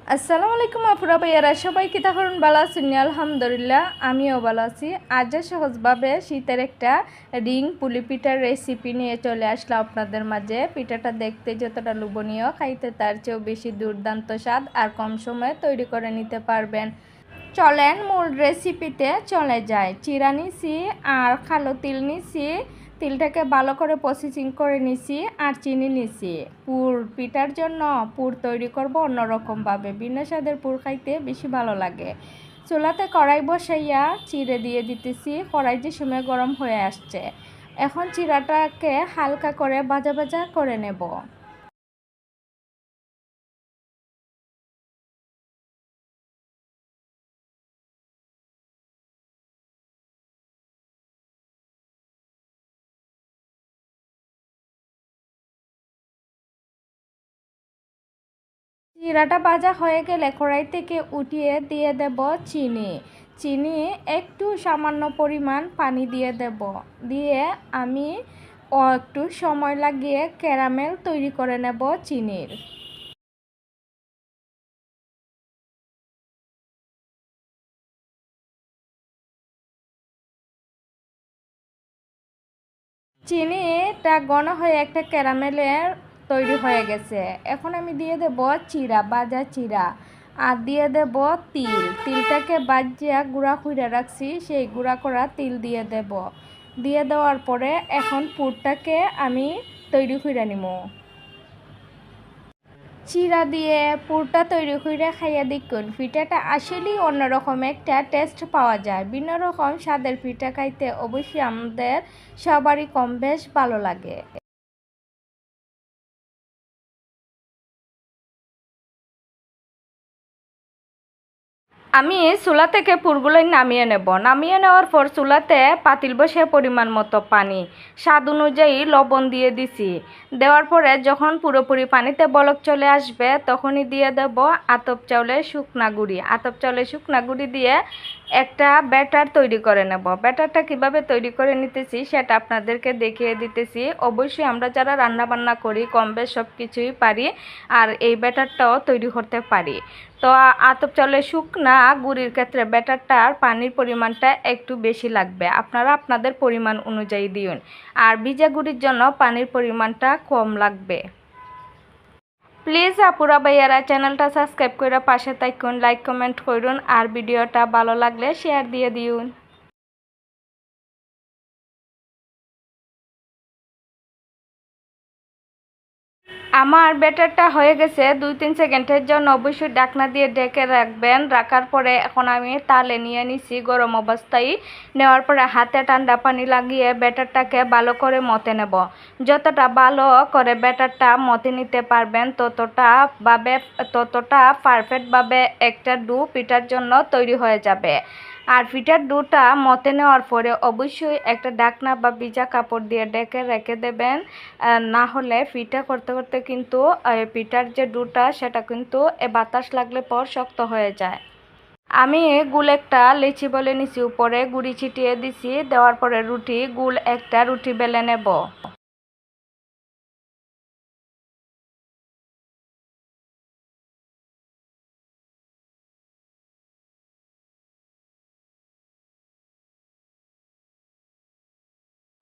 আসসালামু আলাইকুম আপুরা ভাইয়ারা, সবাই কি তখন ভালো আছেন? আলহামদুলিল্লাহ, আমিও ভালো আছি। আজ সহজভাবে শীতের একটা রিং পুলি পিঠার রেসিপি নিয়ে চলে আসলাম আপনাদের মাঝে। পিঠাটা দেখতে যতটা লোভনীয়, খাইতে তার চেয়েও বেশি দুর্দান্ত স্বাদ, আর কম সময়ে তৈরি করে নিতে পারবেন। চলেন মূল রেসিপিতে চলে যায়। চিরা নিছি আর কালো তিল নিছি, তিলটাকে ভালো করে প্রসেসিং করে নিছি, আর চিনি নিছি। পুর পিঠার জন্য পুর তৈরি করব অন্যরকমভাবে, ভিন্ন স্বাদের পুর খাইতে বেশি ভালো লাগে। চুলাতে কড়াই বসাইয়া চিড়ে দিয়ে দিতেছি। কড়াই যে সময় গরম হয়ে আসছে, এখন চিরাটাকে হালকা করে ভাজা ভাজা করে নেব। জিরাটা ভাজা হয়ে গেলে কড়াই থেকে উঠিয়ে দিয়ে দেব চিনি। চিনি একটু সামান্য পরিমাণ পানি দিয়ে দেব। দিয়ে আমি একটু সময় লাগিয়ে ক্যারামেল তৈরি করে নেব চিনির। চিনিটা ঘন হয়ে একটা ক্যারামেলের তৈরি হয়ে গেছে। এখন আমি দিয়ে দেব চিরা, ভাজা চিরা, আর দিয়ে দেব তিল। তিলটাকে বাজিয়া গুঁড়া করে রাখছি, সেই গুঁড়া করা তিল দিয়ে দেব। দিয়ে দেওয়ার পরে এখন পুরটাকে আমি তৈরি করে নিব। চিরা দিয়ে পুরটা তৈরি করে খাইয়া দেখুন, পিঠাটা আসলেই অন্যরকম একটা টেস্ট পাওয়া যায়। ভিন্ন রকম স্বাদের পিঠা খাইতে অবশ্যই আমাদের সবারই কম বেশ ভালো লাগে। আমি চুলা থেকে পুরগুলো নামিয়ে নেব। নামিয়ে নেওয়ার পর চুলাতে পাতিল বসে পরিমাণ মতো পানি, স্বাদ অনুযায়ী লবণ দিয়ে দিছি। দেওয়ার পরে যখন পুরোপুরি পানিতে বলক চলে আসবে, তখনই দিয়ে দেব আতপ চাউলের শুকনা গুঁড়ি। আতপ চাউলের শুকনা গুঁড়ি দিয়ে একটা ব্যাটার তৈরি করে নেব। ব্যাটারটা কিভাবে তৈরি করে নিতেছি সেটা আপনাদেরকে দেখিয়ে দিতেছি। অবশ্যই আমরা যারা রান্না বান্না করি কম বেশ সব কিছুই পারি, আর এই ব্যাটারটাও তৈরি করতে পারি। তো আতপ চাউলের শুকনা গুঁড়ির ক্ষেত্রে ব্যাটারটার পানির পরিমাণটা একটু বেশি লাগবে, আপনারা আপনাদের পরিমাণ অনুযায়ী দিন। আর ভিজা গুঁড়ির জন্য পানির পরিমাণটা কম লাগবে। প্লিজ আপুরা ভাইয়ারা চ্যানেলটা সাবস্ক্রাইব করে পাশে থাকুন, লাইক কমেন্ট করুন, আর ভিডিওটা ভালো লাগলে শেয়ার দিয়ে দিন। আমার ব্যাটারটা হয়ে গেছে। 2-3 সেকেন্ডের জন্য অবশ্যই ঢাকনা দিয়ে ঢেকে রাখবেন। রাখার পরে এখন আমি তালে নিয়ে নিছি গরম অবস্থায়। নেওয়ার পরে হাতে ঠান্ডা পানি লাগিয়ে ব্যাটারটাকে ভালো করে মতে নেব। যতটা ভালো করে ব্যাটারটা মতে নিতে পারবেন ততটা পারফেক্টভাবে একটা ডো পিঠার জন্য তৈরি হয়ে যাবে। আর পিঠার ডোটা মতে নেওয়ার পরে অবশ্যই একটা ঢাকনা বা ভিজা কাপড় দিয়ে ঢেকে রেখে দেবেন। না হলে পিঠা করতে করতে কিন্তু পিঠার যে ডোটা সেটা কিন্তু বাতাস লাগলে পর শক্ত হয়ে যায়। আমি গুল একটা লেচি বলে নিছি, উপরে গুড়ি ছিটিয়ে দিছি। দেওয়ার পরে গুল একটা রুটি বেলে নেব।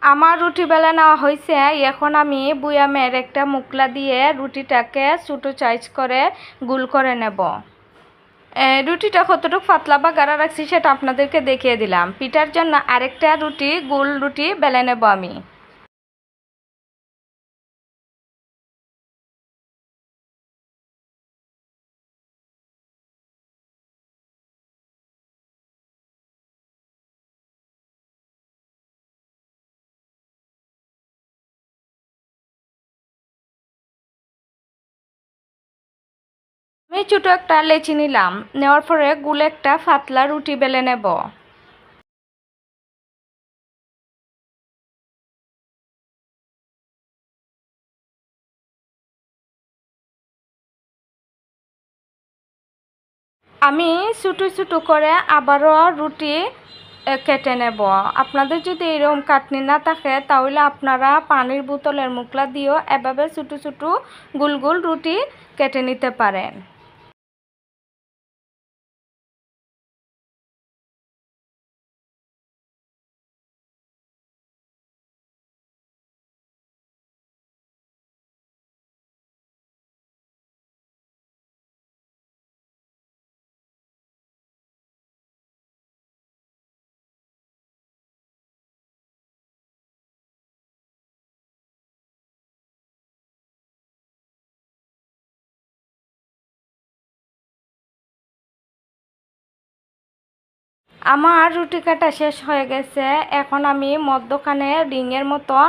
আমার রুটি বেলা নেওয়া হয়েছে। এখন আমি বুয়ামের একটা মুকলা দিয়ে রুটিটাকে ছোটো সাইজ করে গুল করে নেব। রুটিটা কতটুকু পাতলা বা গাঢ় রাখছি সেটা আপনাদেরকে দেখিয়ে দিলাম। পিঠার জন্য আরেকটা গোল রুটি বেলে নেব আমি। আমি ছোটো একটা লেচি নিলাম। নেওয়ার পরে গুল একটা পাতলা রুটি বেলে নেব। আমি ছোটো ছোটো করে আবারও রুটি কেটে নেব। আপনাদের যদি এরকম কাটনি না থাকে তাহলে আপনারা পানির বোতলের মুখলা দিয়েও এভাবে ছোটো ছোটো গোল গোল রুটি কেটে নিতে পারেন। আমার রুটি কাটা শেষ হয়ে গেছে। এখন আমি মধ্যখানে রিংয়ের মতন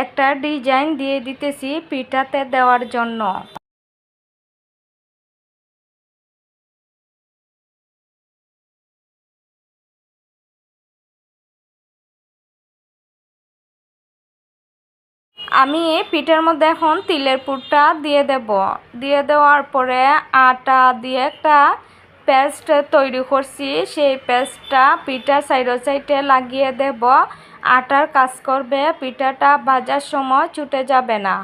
একটা ডিজাইন দিয়ে দিতেছি পিঠাতে দেওয়ার জন্য। আমি পিঠার মধ্যে এখন তিলের পুরটা দিয়ে দেব। দিয়ে দেওয়ার পরে আটা দিয়ে একটা পেস্ট তৈরি করছি, সেই পেস্টটা পিঠার সাইডে লাগিয়ে দেব। আটার কাজ করবে, পিঠাটা ভাজার সময় ছুটে যাবে না।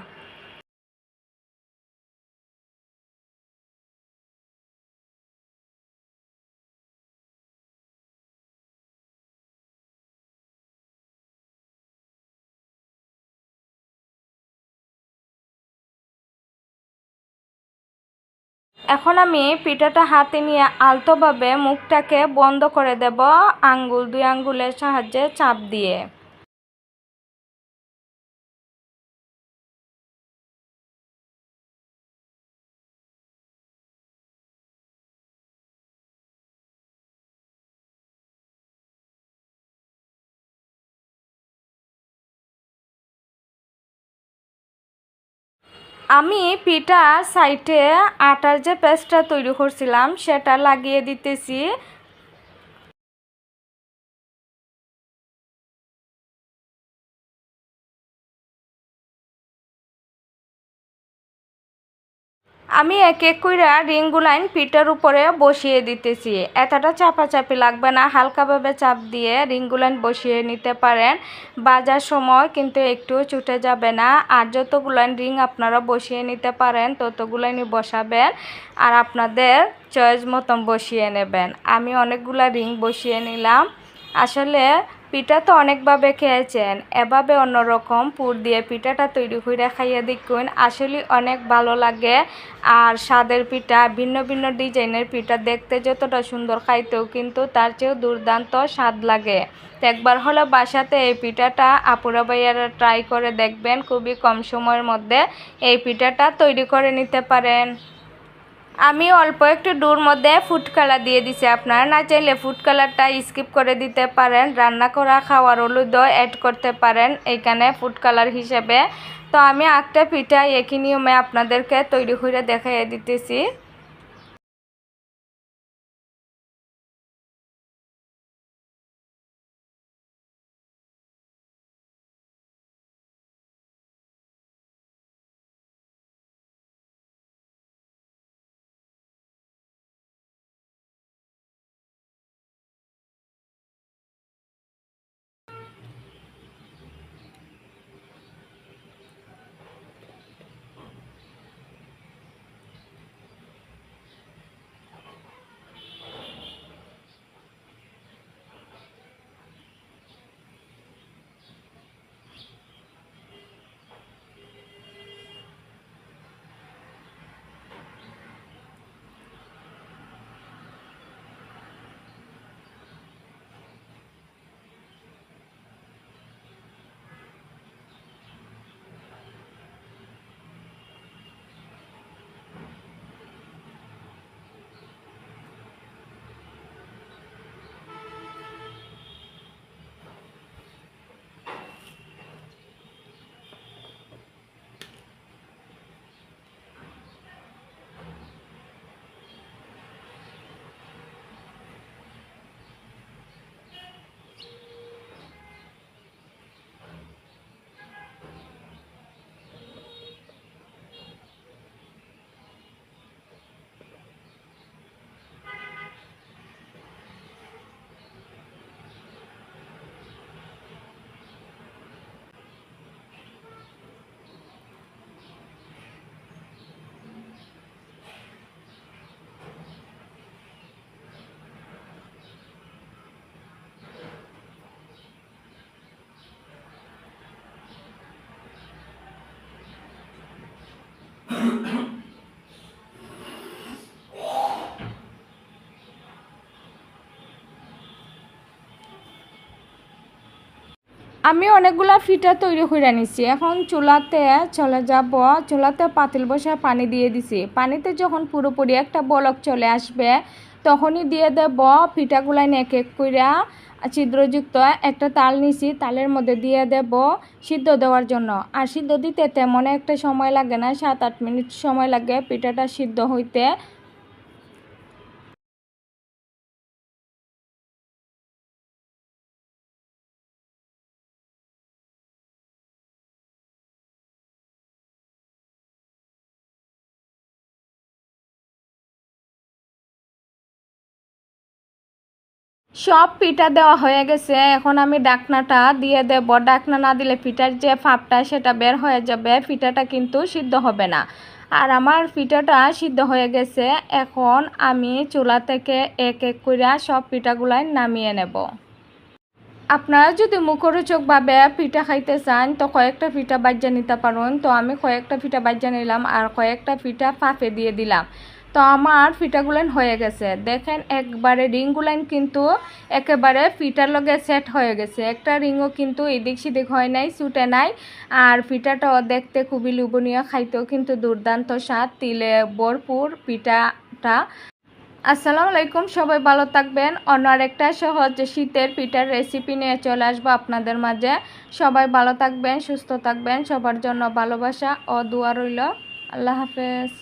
এখন আমি পিঠাটা হাতে নিয়ে আলতোভাবে মুখটাকে বন্ধ করে দেব, দুই আঙ্গুলের সাহায্যে চাপ দিয়ে। আমি পিঠার সাইডে আটার যে পেস্টটা তৈরি করছিলাম সেটা লাগিয়ে দিতেছি। আমি এক এক কইরা রিংগুলাইন পিঠার উপরে বসিয়ে দিতেছি। এতটা চাপাচাপি লাগবে না, হালকাভাবে চাপ দিয়ে রিংগুলাইন বসিয়ে নিতে পারেন। বাজার সময় কিন্তু একটু ছুটে যাবে না। আর যতগুলাইন রিং আপনারা বসিয়ে নিতে পারেন ততগুলাইনই বসাবেন, আর আপনাদের চয়েস মতন বসিয়ে নেবেন। আমি অনেকগুলা রিং বসিয়ে নিলাম। আসলে পিঠা তো অনেকভাবে খেয়েছেন, এভাবে অন্যরকম পুর দিয়ে পিঠাটা তৈরি করে খাইয়ে দেখুন, আসলে অনেক ভালো লাগে। আর স্বাদের পিঠা, ভিন্ন ভিন্ন ডিজাইনের পিঠা দেখতে যতটা সুন্দর, খাইতেও কিন্তু তার চেয়েও দুর্দান্ত স্বাদ লাগে। তো একবার হলো বাসাতে এই পিঠাটা আপুরা ভাইয়ারা ট্রাই করে দেখবেন, খুবই কম সময়ের মধ্যে এই পিঠাটা তৈরি করে নিতে পারেন। আমি অল্প একটু ডুর মধ্যে ফুড কালার দিয়ে দিছি, আপনারা না চাইলে ফুড কালারটা স্কিপ করে দিতে পারেন। রান্না করা খাওয়ার হলুদও অ্যাড করতে পারেন এইখানে ফুড কালার হিসেবে। তো আমি একটা পিঠা একই নিয়মে আপনাদেরকে তৈরি করে দেখাইয়ে দিতেছি। আমি অনেকগুলা পিঠা তৈরি করে নিছি। এখন চুলাতে চলে যাব। চুলাতে পাতিল বসে পানি দিয়ে দিছি। পানিতে যখন পুরোপুরি একটা বলক চলে আসবে তখনই দিয়ে দেব পিঠাগুলাই এক এক কইরা ছিদ্রযুক্ত একটা তাল নিছি, তালের মধ্যে দিয়ে দেব সিদ্ধ দেওয়ার জন্য। আর সিদ্ধ দিতে তেমন একটা সময় লাগে না, 7-8 মিনিট সময় লাগে পিঠাটা সিদ্ধ হইতে। সব পিঠা দেওয়া হয়ে গেছে। এখন আমি ডাকনাটা দিয়ে দেব। ডাকনা না দিলে পিঠার যে ফাপটা সেটা বের হয়ে যাবে, পিঠাটা কিন্তু সিদ্ধ হবে না। আর আমার পিঠাটা সিদ্ধ হয়ে গেছে। এখন আমি চুলা থেকে এক এক করে সব পিঠাগুলাই নামিয়ে নেব। আপনারা যদি মুখরোচকভাবে পিঠা খাইতে চান তো কয়েকটা পিঠা বাজ্যা নিতে পারেন। তো আমি কয়েকটা পিঠা বাজ্যা নিলাম আর কয়েকটা পিঠা ফাঁপে দিয়ে দিলাম। তো আমার পিঠাগুলান হয়ে গেছে। দেখেন একবারে রিংগুলান কিন্তু একেবারে পিঠার লগে সেট হয়ে গেছে। একটা রিংও কিন্তু এদিক সেদিক হয় নাই, ছুটে নাই। আর পিঠাটাও দেখতে খুবই লোভনীয়, খাইতেও কিন্তু দুর্দান্ত স্বাদ, তিলে ভরপুর পিঠাটা। আসসালামু আলাইকুম, সবাই ভালো থাকবেন। অন্য আরেকটা সহজ শীতের পিঠার রেসিপি নিয়ে চলে আসবো আপনাদের মাঝে। সবাই ভালো থাকবেন, সুস্থ থাকবেন। সবার জন্য ভালোবাসা ও দোয়া রইল। আল্লাহ হাফেজ।